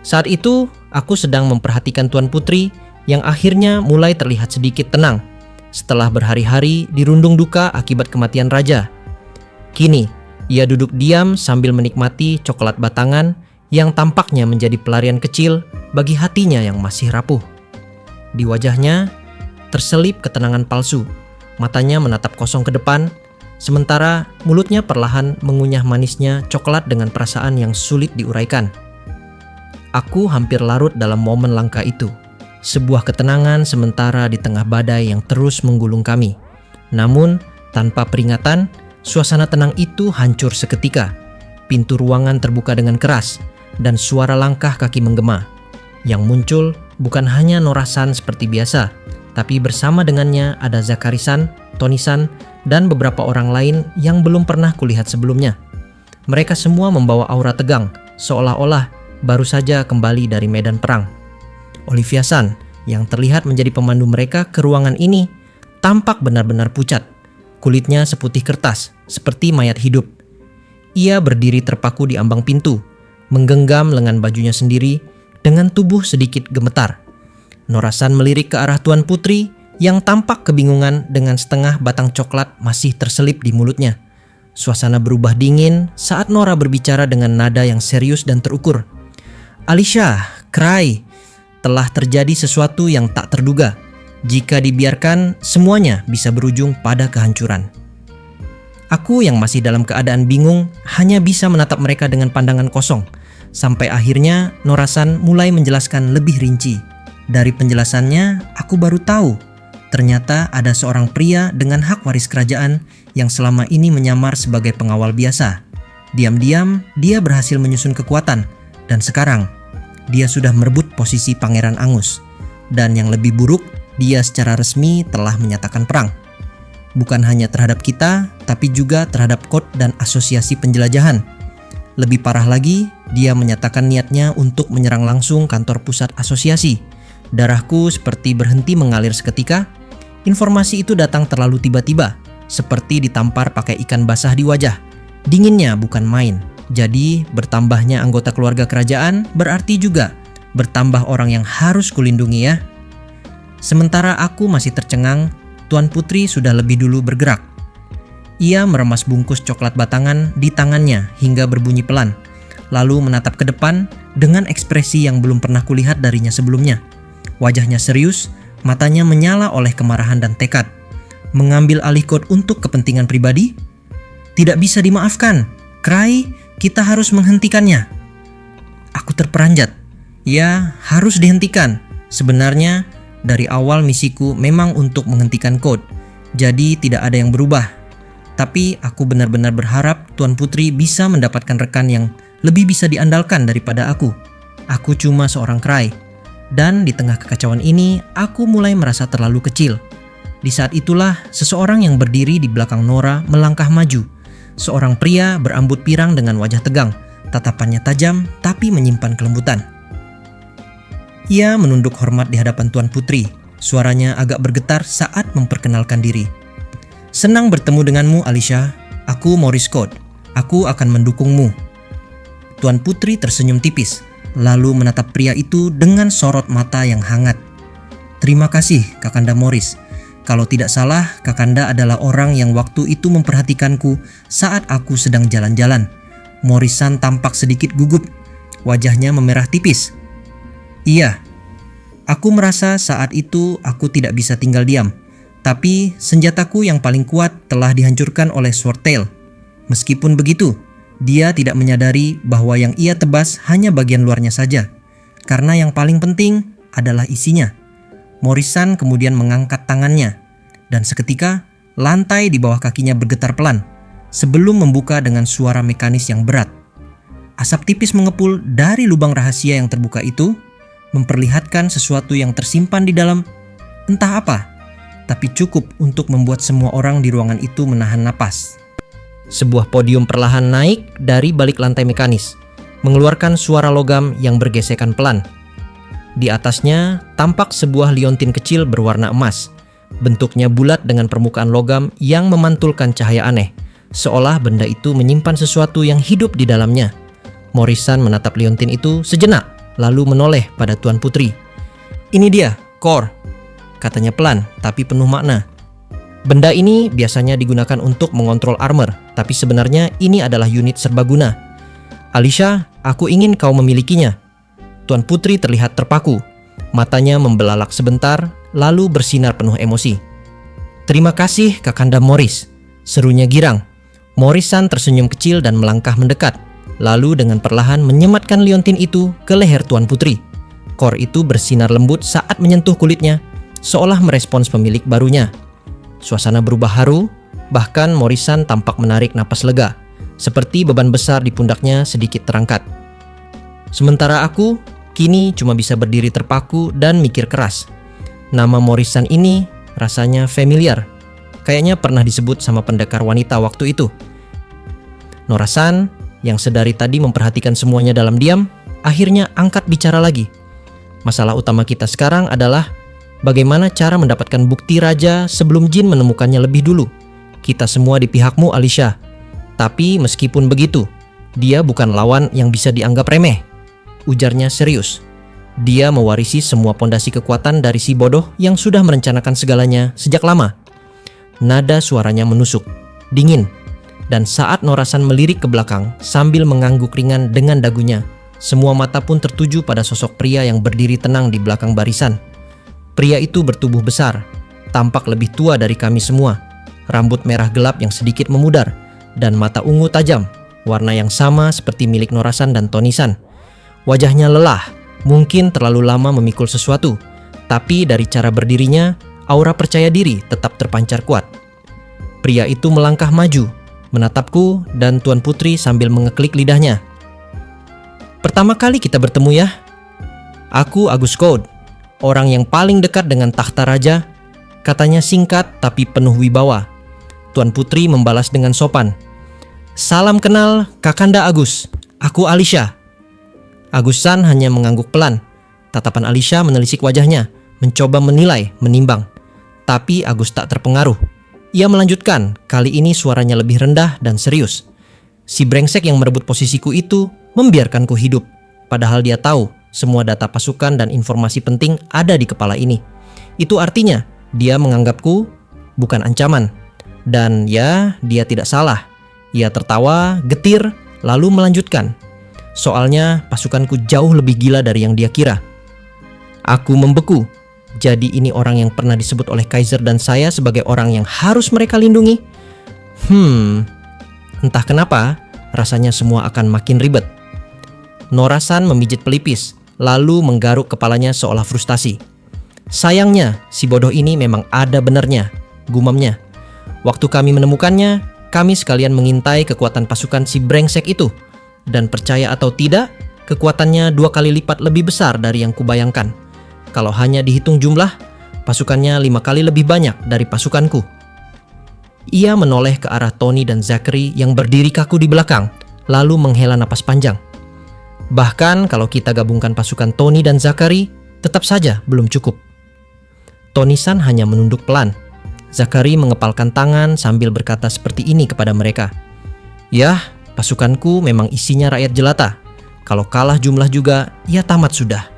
Saat itu, aku sedang memperhatikan Tuan Putri yang akhirnya mulai terlihat sedikit tenang setelah berhari-hari dirundung duka akibat kematian raja. Kini, ia duduk diam sambil menikmati coklat batangan yang tampaknya menjadi pelarian kecil bagi hatinya yang masih rapuh. Di wajahnya terselip ketenangan palsu, matanya menatap kosong ke depan, sementara mulutnya perlahan mengunyah manisnya coklat dengan perasaan yang sulit diuraikan. Aku hampir larut dalam momen langka itu, sebuah ketenangan sementara di tengah badai yang terus menggulung kami. Namun, tanpa peringatan, suasana tenang itu hancur seketika. Pintu ruangan terbuka dengan keras, dan suara langkah kaki menggema. Yang muncul bukan hanya Norasan seperti biasa, tapi bersama dengannya ada Zakarisan, Tonisan, dan beberapa orang lain yang belum pernah kulihat sebelumnya. Mereka semua membawa aura tegang, seolah-olah baru saja kembali dari medan perang. Olivia San, yang terlihat menjadi pemandu mereka ke ruangan ini, tampak benar-benar pucat. Kulitnya seputih kertas, seperti mayat hidup. Ia berdiri terpaku di ambang pintu, menggenggam lengan bajunya sendiri dengan tubuh sedikit gemetar. Norasan melirik ke arah Tuan Putri yang tampak kebingungan dengan setengah batang coklat masih terselip di mulutnya. Suasana berubah dingin saat Nora berbicara dengan nada yang serius dan terukur. "Alicia, Cry, telah terjadi sesuatu yang tak terduga. Jika dibiarkan, semuanya bisa berujung pada kehancuran." Aku yang masih dalam keadaan bingung hanya bisa menatap mereka dengan pandangan kosong. Sampai akhirnya Norasan mulai menjelaskan lebih rinci. Dari penjelasannya, aku baru tahu ternyata ada seorang pria dengan hak waris kerajaan yang selama ini menyamar sebagai pengawal biasa. Diam-diam, dia berhasil menyusun kekuatan, dan sekarang dia sudah merebut posisi Pangeran Angus. Dan yang lebih buruk, dia secara resmi telah menyatakan perang. Bukan hanya terhadap kita, tapi juga terhadap Court dan Asosiasi Penjelajahan. Lebih parah lagi, dia menyatakan niatnya untuk menyerang langsung kantor pusat asosiasi. Darahku seperti berhenti mengalir seketika. Informasi itu datang terlalu tiba-tiba, seperti ditampar pakai ikan basah di wajah. Dinginnya bukan main. Jadi, bertambahnya anggota keluarga kerajaan berarti juga bertambah orang yang harus kulindungi ya. Sementara aku masih tercengang, Tuan Putri sudah lebih dulu bergerak. Ia meremas bungkus coklat batangan di tangannya hingga berbunyi pelan, lalu menatap ke depan dengan ekspresi yang belum pernah kulihat darinya sebelumnya. Wajahnya serius, matanya menyala oleh kemarahan dan tekad. Mengambil alih Court untuk kepentingan pribadi? Tidak bisa dimaafkan. Cry, kita harus menghentikannya. Aku terperanjat. Ya, harus dihentikan. Sebenarnya, dari awal misiku memang untuk menghentikan Court, jadi tidak ada yang berubah. Tapi aku benar-benar berharap Tuan Putri bisa mendapatkan rekan yang lebih bisa diandalkan daripada aku. Aku cuma seorang Cry. Dan di tengah kekacauan ini, aku mulai merasa terlalu kecil. Di saat itulah, seseorang yang berdiri di belakang Nora melangkah maju. Seorang pria berambut pirang dengan wajah tegang, tatapannya tajam tapi menyimpan kelembutan. Ia menunduk hormat di hadapan Tuan Putri. Suaranya agak bergetar saat memperkenalkan diri. "Senang bertemu denganmu, Alicia. Aku Maurice Court. Aku akan mendukungmu." Tuan Putri tersenyum tipis, lalu menatap pria itu dengan sorot mata yang hangat. "Terima kasih, Kakanda Maurice. Kalau tidak salah, Kakanda adalah orang yang waktu itu memperhatikanku saat aku sedang jalan-jalan." Maurice-san tampak sedikit gugup. Wajahnya memerah tipis. "Iya, aku merasa saat itu aku tidak bisa tinggal diam. Tapi senjataku yang paling kuat telah dihancurkan oleh Swordtail. Meskipun begitu, dia tidak menyadari bahwa yang ia tebas hanya bagian luarnya saja. Karena yang paling penting adalah isinya." Maurice-san kemudian mengangkat tangannya, dan seketika lantai di bawah kakinya bergetar pelan sebelum membuka dengan suara mekanis yang berat. Asap tipis mengepul dari lubang rahasia yang terbuka itu, memperlihatkan sesuatu yang tersimpan di dalam, entah apa, tapi cukup untuk membuat semua orang di ruangan itu menahan napas. Sebuah podium perlahan naik dari balik lantai mekanis, mengeluarkan suara logam yang bergesekan pelan. Di atasnya tampak sebuah liontin kecil berwarna emas. Bentuknya bulat dengan permukaan logam yang memantulkan cahaya aneh, seolah benda itu menyimpan sesuatu yang hidup di dalamnya. Maurice-san menatap liontin itu sejenak, lalu menoleh pada Tuan Putri. "Ini dia, core," katanya pelan tapi penuh makna. Benda ini biasanya digunakan untuk mengontrol armor, tapi sebenarnya ini adalah unit serbaguna. "Alicia, aku ingin kau memilikinya." Tuan Putri terlihat terpaku. Matanya membelalak sebentar, lalu bersinar penuh emosi. "Terima kasih, Kakanda Morris," serunya girang. Morris-san tersenyum kecil dan melangkah mendekat, lalu dengan perlahan menyematkan liontin itu ke leher Tuan Putri. Kor itu bersinar lembut saat menyentuh kulitnya, seolah merespons pemilik barunya. Suasana berubah haru, bahkan Morris-san tampak menarik napas lega, seperti beban besar di pundaknya sedikit terangkat. Sementara aku, kini cuma bisa berdiri terpaku dan mikir keras. Nama Morris-san ini rasanya familiar. Kayaknya pernah disebut sama pendekar wanita waktu itu. Nora-san, yang sedari tadi memperhatikan semuanya dalam diam, akhirnya angkat bicara lagi. "Masalah utama kita sekarang adalah bagaimana cara mendapatkan bukti raja sebelum Jin menemukannya lebih dulu. Kita semua di pihakmu, Alicia. Tapi meskipun begitu, dia bukan lawan yang bisa dianggap remeh," ujarnya serius. Dia mewarisi semua pondasi kekuatan dari si bodoh yang sudah merencanakan segalanya sejak lama. Nada suaranya menusuk, dingin, dan saat Nora-san melirik ke belakang sambil mengangguk ringan dengan dagunya, semua mata pun tertuju pada sosok pria yang berdiri tenang di belakang barisan. Pria itu bertubuh besar, tampak lebih tua dari kami semua, rambut merah gelap yang sedikit memudar, dan mata ungu tajam, warna yang sama seperti milik Nora-san dan Tony-san. Wajahnya lelah, mungkin terlalu lama memikul sesuatu, tapi dari cara berdirinya, aura percaya diri tetap terpancar kuat. Pria itu melangkah maju, menatapku dan Tuan Putri sambil mengeklik lidahnya. "Pertama kali kita bertemu ya. Aku Agus Code, orang yang paling dekat dengan tahta raja," katanya singkat tapi penuh wibawa. Tuan Putri membalas dengan sopan. "Salam kenal, Kakanda Agus. Aku Alicia." Agus-san hanya mengangguk pelan. Tatapan Alicia menelisik wajahnya, mencoba menilai, menimbang. Tapi Agus tak terpengaruh. Ia melanjutkan, kali ini suaranya lebih rendah dan serius. "Si brengsek yang merebut posisiku itu membiarkanku hidup, padahal dia tahu semua data pasukan dan informasi penting ada di kepala ini. Itu artinya dia menganggapku bukan ancaman. Dan ya, dia tidak salah." Ia tertawa, getir, lalu melanjutkan, "Soalnya pasukanku jauh lebih gila dari yang dia kira." Aku membeku. Jadi ini orang yang pernah disebut oleh Kaiser dan saya sebagai orang yang harus mereka lindungi? Entah kenapa, rasanya semua akan makin ribet. Nora-san memijit pelipis, lalu menggaruk kepalanya seolah frustasi. "Sayangnya, si bodoh ini memang ada benarnya," gumamnya. "Waktu kami menemukannya, kami sekalian mengintai kekuatan pasukan si brengsek itu. Dan percaya atau tidak, kekuatannya 2 kali lipat lebih besar dari yang kubayangkan. Kalau hanya dihitung jumlah, pasukannya 5 kali lebih banyak dari pasukanku." Ia menoleh ke arah Tony dan Zachary yang berdiri kaku di belakang, lalu menghela napas panjang. "Bahkan kalau kita gabungkan pasukan Tony dan Zachary, tetap saja belum cukup." Tony-san hanya menunduk pelan. Zachary mengepalkan tangan sambil berkata seperti ini kepada mereka. "Yah, pasukanku memang isinya rakyat jelata. Kalau kalah jumlah juga, ya tamat sudah."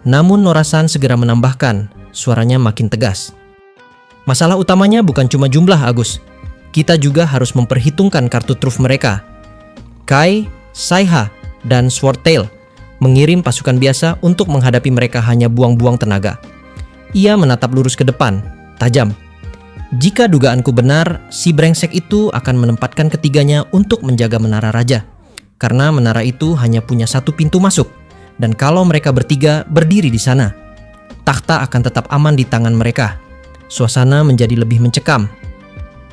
Namun Nora-san segera menambahkan, suaranya makin tegas. "Masalah utamanya bukan cuma jumlah, Agus. Kita juga harus memperhitungkan kartu truf mereka. Kai, Saiha, dan Swordtail mengirim pasukan biasa untuk menghadapi mereka hanya buang-buang tenaga." Ia menatap lurus ke depan, tajam. "Jika dugaanku benar, si brengsek itu akan menempatkan ketiganya untuk menjaga menara raja. Karena menara itu hanya punya 1 pintu masuk. Dan kalau mereka bertiga berdiri di sana, takhta akan tetap aman di tangan mereka." Suasana menjadi lebih mencekam.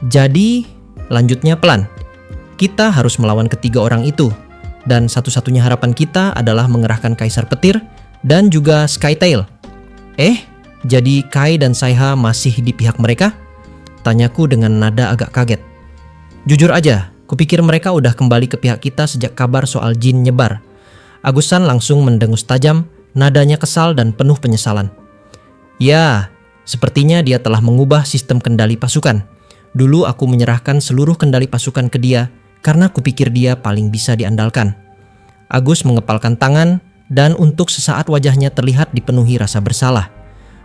"Jadi, lanjutnya pelan. Kita harus melawan ketiga orang itu. Dan satu-satunya harapan kita adalah mengerahkan Kaisar Petir dan juga Skytail." Jadi Kai dan Saiha masih di pihak mereka?" Tanyaku dengan nada agak kaget. "Jujur aja, kupikir mereka udah kembali ke pihak kita sejak kabar soal Jin nyebar." Agus-san langsung mendengus tajam, nadanya kesal dan penuh penyesalan. "Ya, sepertinya dia telah mengubah sistem kendali pasukan. Dulu aku menyerahkan seluruh kendali pasukan ke dia karena kupikir dia paling bisa diandalkan." Agus mengepalkan tangan dan untuk sesaat wajahnya terlihat dipenuhi rasa bersalah.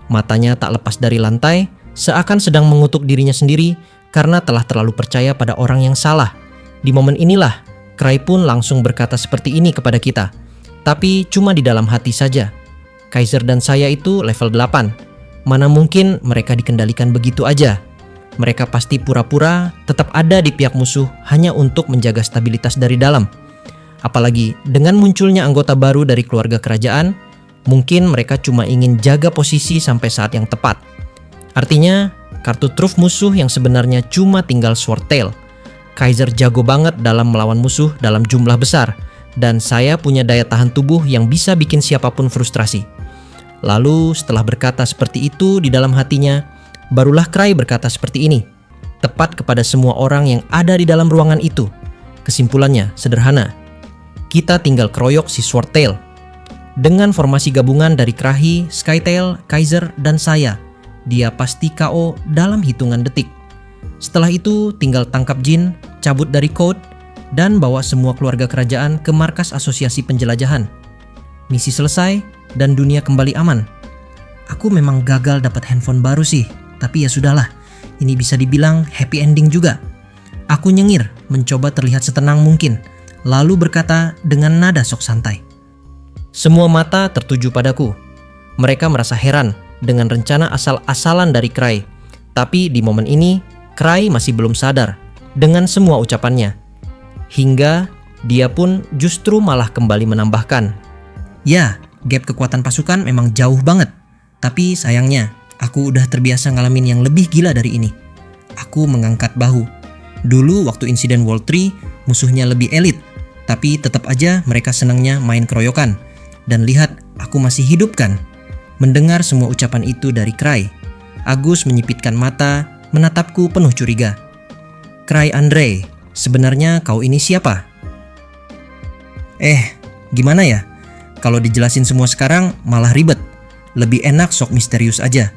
Matanya tak lepas dari lantai, seakan sedang mengutuk dirinya sendiri karena telah terlalu percaya pada orang yang salah. Di momen inilah, Cray pun langsung berkata seperti ini kepada kita, tapi cuma di dalam hati saja. Kaiser dan saya itu level 8. Mana mungkin mereka dikendalikan begitu aja. Mereka pasti pura-pura tetap ada di pihak musuh hanya untuk menjaga stabilitas dari dalam. Apalagi dengan munculnya anggota baru dari keluarga kerajaan, mungkin mereka cuma ingin jaga posisi sampai saat yang tepat. Artinya, kartu truf musuh yang sebenarnya cuma tinggal Swordtail. Kaiser jago banget dalam melawan musuh dalam jumlah besar, dan saya punya daya tahan tubuh yang bisa bikin siapapun frustrasi. Lalu setelah berkata seperti itu di dalam hatinya, barulah Cray berkata seperti ini, tepat kepada semua orang yang ada di dalam ruangan itu. Kesimpulannya sederhana, kita tinggal keroyok si Swordtail. Dengan formasi gabungan dari Krahi, Skytail, Kaiser, dan saya, dia pasti KO dalam hitungan detik. Setelah itu tinggal tangkap Jin, cabut dari Code, dan bawa semua keluarga kerajaan ke markas asosiasi penjelajahan. Misi selesai dan dunia kembali aman. Aku memang gagal dapat handphone baru sih, tapi ya sudahlah, ini bisa dibilang happy ending juga. Aku nyengir, mencoba terlihat setenang mungkin, lalu berkata dengan nada sok santai. Semua mata tertuju padaku. Mereka merasa heran dengan rencana asal-asalan dari Cray. Tapi di momen ini, Cray masih belum sadar dengan semua ucapannya. Hingga dia pun justru malah kembali menambahkan, ya, gap kekuatan pasukan memang jauh banget. Tapi sayangnya, aku udah terbiasa ngalamin yang lebih gila dari ini. Aku mengangkat bahu. Dulu waktu insiden World 3, musuhnya lebih elit. Tapi tetap aja mereka senangnya main keroyokan. Dan lihat, aku masih hidup kan? Mendengar semua ucapan itu dari Cray, Agus menyipitkan mata, menatapku penuh curiga. Cray Andre, sebenarnya kau ini siapa? Gimana ya? Kalau dijelasin semua sekarang malah ribet. Lebih enak sok misterius aja.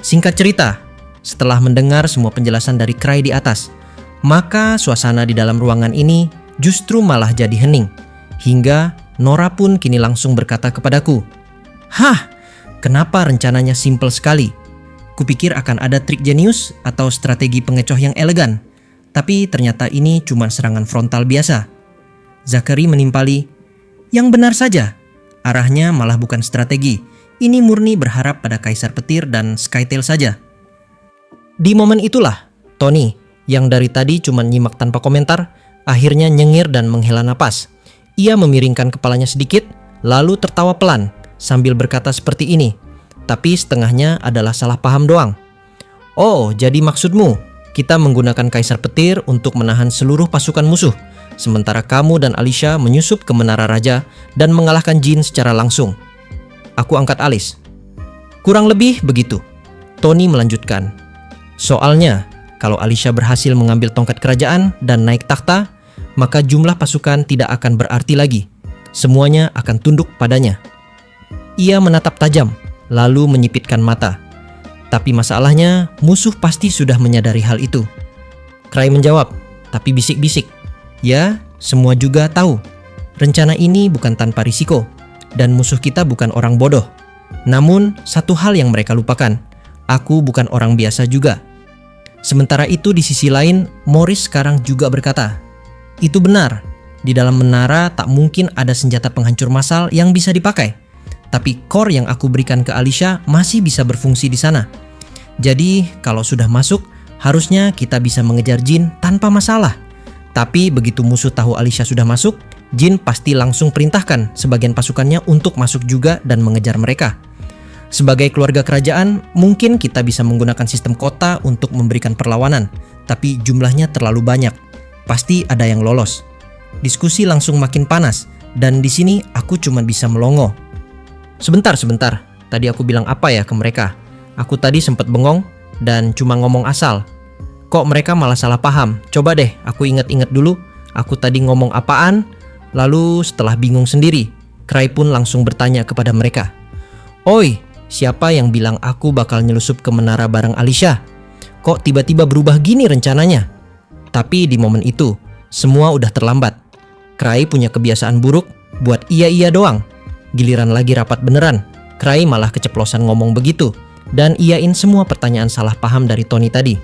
Singkat cerita, setelah mendengar semua penjelasan dari Cray di atas, maka suasana di dalam ruangan ini justru malah jadi hening. Hingga Nora pun kini langsung berkata kepadaku, "Hah, kenapa rencananya simpel sekali? Kupikir akan ada trik jenius atau strategi pengecoh yang elegan, tapi ternyata ini cuma serangan frontal biasa." Zachary menimpali, "Yang benar saja, arahnya malah bukan strategi. Ini murni berharap pada Kaisar Petir dan Skytail saja." Di momen itulah, Tony, yang dari tadi cuma nyimak tanpa komentar, akhirnya nyengir dan menghela napas. Ia memiringkan kepalanya sedikit, lalu tertawa pelan sambil berkata seperti ini, tapi setengahnya adalah salah paham doang. "Oh, jadi maksudmu, kita menggunakan Kaisar Petir untuk menahan seluruh pasukan musuh, sementara kamu dan Alicia menyusup ke Menara Raja dan mengalahkan Jin secara langsung." Aku angkat alis. "Kurang lebih begitu," Tony melanjutkan. "Soalnya, kalau Alicia berhasil mengambil tongkat kerajaan dan naik takhta, maka jumlah pasukan tidak akan berarti lagi. Semuanya akan tunduk padanya." Ia menatap tajam, lalu menyipitkan mata. Tapi masalahnya, musuh pasti sudah menyadari hal itu. Cray menjawab, tapi bisik-bisik, "Ya, semua juga tahu. Rencana ini bukan tanpa risiko, dan musuh kita bukan orang bodoh. Namun, satu hal yang mereka lupakan, aku bukan orang biasa juga." Sementara itu di sisi lain, Morris sekarang juga berkata, "Itu benar, di dalam menara tak mungkin ada senjata penghancur massal yang bisa dipakai. Tapi core yang aku berikan ke Alicia masih bisa berfungsi di sana. Jadi kalau sudah masuk, harusnya kita bisa mengejar Jin tanpa masalah. Tapi begitu musuh tahu Alicia sudah masuk, Jin pasti langsung perintahkan sebagian pasukannya untuk masuk juga dan mengejar mereka. Sebagai keluarga kerajaan, mungkin kita bisa menggunakan sistem kota untuk memberikan perlawanan, tapi jumlahnya terlalu banyak. Pasti ada yang lolos." Diskusi langsung makin panas, dan di sini aku cuma bisa melongo. Sebentar. Tadi aku bilang apa ya ke mereka? Aku tadi sempat bengong dan cuma ngomong asal. Kok mereka malah salah paham? Coba deh, aku inget-inget dulu. Aku tadi ngomong apaan? Lalu setelah bingung sendiri, Cray pun langsung bertanya kepada mereka, "Oi, siapa yang bilang aku bakal nyelusup ke menara bareng Alicia? Kok tiba-tiba berubah gini rencananya?" Tapi di momen itu, semua udah terlambat. Cray punya kebiasaan buruk Buat iya-iya doang. Giliran lagi rapat beneran, Cray malah keceplosan ngomong begitu dan iyain semua pertanyaan salah paham dari Tony tadi.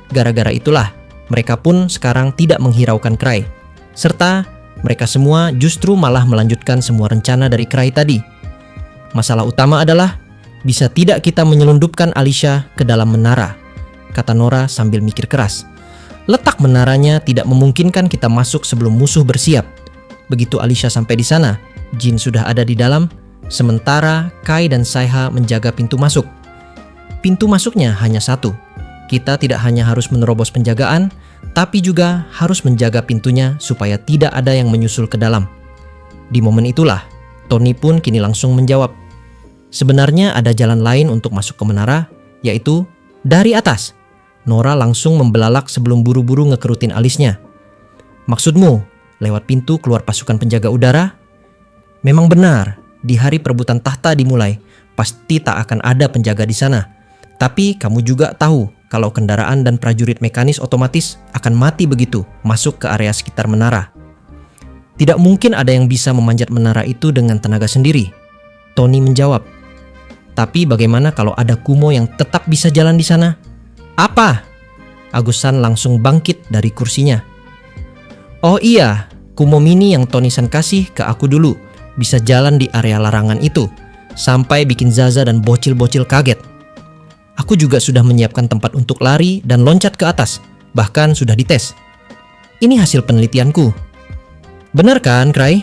Gara-gara itulah, mereka pun sekarang tidak menghiraukan Cray. Serta mereka semua justru malah melanjutkan semua rencana dari Cray tadi. Masalah utama adalah, bisa tidak kita menyelundupkan Alicia ke dalam menara, kata Nora sambil mikir keras. Letak menaranya tidak memungkinkan kita masuk sebelum musuh bersiap. Begitu Alicia sampai di sana, Jin sudah ada di dalam, sementara Kai dan Saiha menjaga pintu masuk. Pintu masuknya hanya satu. Kita tidak hanya harus menerobos penjagaan, tapi juga harus menjaga pintunya supaya tidak ada yang menyusul ke dalam. Di momen itulah, Tony pun kini langsung menjawab. Sebenarnya ada jalan lain untuk masuk ke menara, yaitu dari atas. Nora langsung membelalak sebelum buru-buru ngekerutin alisnya. Maksudmu, lewat pintu keluar pasukan penjaga udara? Memang benar, di hari perebutan tahta dimulai, pasti tak akan ada penjaga di sana. Tapi kamu juga tahu kalau kendaraan dan prajurit mekanis otomatis akan mati begitu masuk ke area sekitar menara. Tidak mungkin ada yang bisa memanjat menara itu dengan tenaga sendiri. Tony menjawab. Tapi bagaimana kalau ada Kumo yang tetap bisa jalan di sana? Apa? Agus-san langsung bangkit dari kursinya. Oh iya, Kumo mini yang Tony-san kasih ke aku dulu bisa jalan di area larangan itu, sampai bikin Zaza dan bocil-bocil kaget. Aku juga sudah menyiapkan tempat untuk lari dan loncat ke atas, bahkan sudah dites. Ini hasil penelitianku. Benar kan, Cray?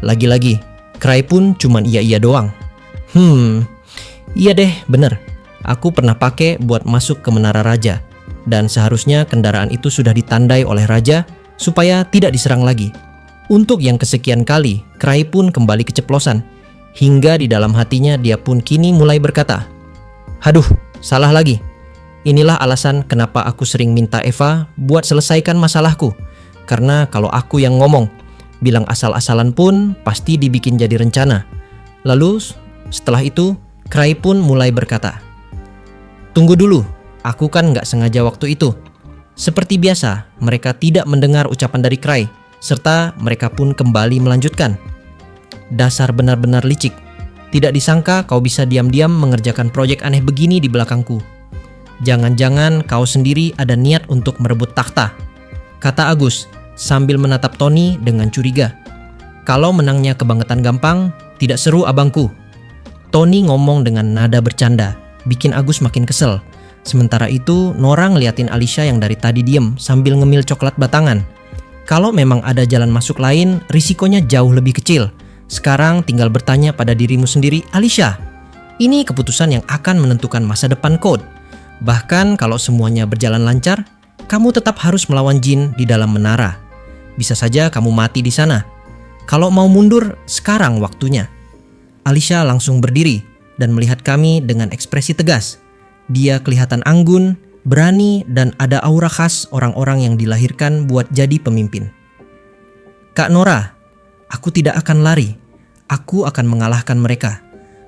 Lagi-lagi, Cray pun cuman iya-iya doang. Iya deh, bener. Aku pernah pakai buat masuk ke Menara Raja, dan seharusnya kendaraan itu sudah ditandai oleh Raja supaya tidak diserang lagi. Untuk yang kesekian kali, Cray pun kembali keceplosan, hingga di dalam hatinya dia pun kini mulai berkata, "Haduh, salah lagi. Inilah alasan kenapa aku sering minta Eva buat selesaikan masalahku, karena kalau aku yang ngomong, bilang asal-asalan pun pasti dibikin jadi rencana." Lalu setelah itu, Cray pun mulai berkata, "Tunggu dulu, aku kan nggak sengaja waktu itu." Seperti biasa, mereka tidak mendengar ucapan dari Cray, serta mereka pun kembali melanjutkan. Dasar benar-benar licik. Tidak disangka kau bisa diam-diam mengerjakan proyek aneh begini di belakangku. Jangan-jangan kau sendiri ada niat untuk merebut takhta, kata Agus sambil menatap Tony dengan curiga. Kalau menangnya kebangetan gampang, tidak seru abangku. Tony ngomong dengan nada bercanda, bikin Agus makin kesel. Sementara itu, Nora ngeliatin Alicia yang dari tadi diem sambil ngemil coklat batangan. Kalau memang ada jalan masuk lain, risikonya jauh lebih kecil. Sekarang tinggal bertanya pada dirimu sendiri, Alicia. Ini keputusan yang akan menentukan masa depan Code. Bahkan kalau semuanya berjalan lancar, kamu tetap harus melawan Jin di dalam menara. Bisa saja kamu mati di sana. Kalau mau mundur, sekarang waktunya. Alicia langsung berdiri dan melihat kami dengan ekspresi tegas. Dia kelihatan anggun, berani, dan ada aura khas orang-orang yang dilahirkan buat jadi pemimpin. Kak Nora, aku tidak akan lari. Aku akan mengalahkan mereka.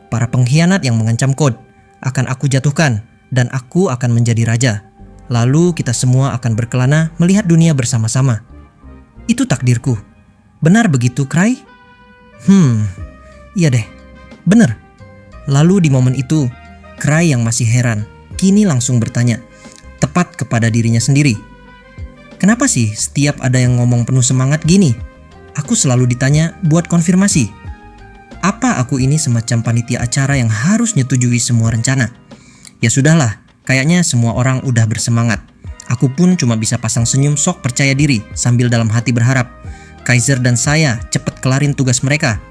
Para pengkhianat yang mengancam Code akan aku jatuhkan, dan aku akan menjadi raja. Lalu kita semua akan berkelana melihat dunia bersama-sama. Itu takdirku. Benar begitu, Cray? Iya deh, benar. Lalu di momen itu, Cray yang masih heran, kini langsung bertanya, tepat kepada dirinya sendiri. Kenapa sih setiap ada yang ngomong penuh semangat gini, aku selalu ditanya buat konfirmasi? Apa aku ini semacam panitia acara yang harus nyetujui semua rencana? Ya sudahlah, kayaknya semua orang udah bersemangat. Aku pun cuma bisa pasang senyum sok percaya diri sambil dalam hati berharap Kaiser dan saya cepet kelarin tugas mereka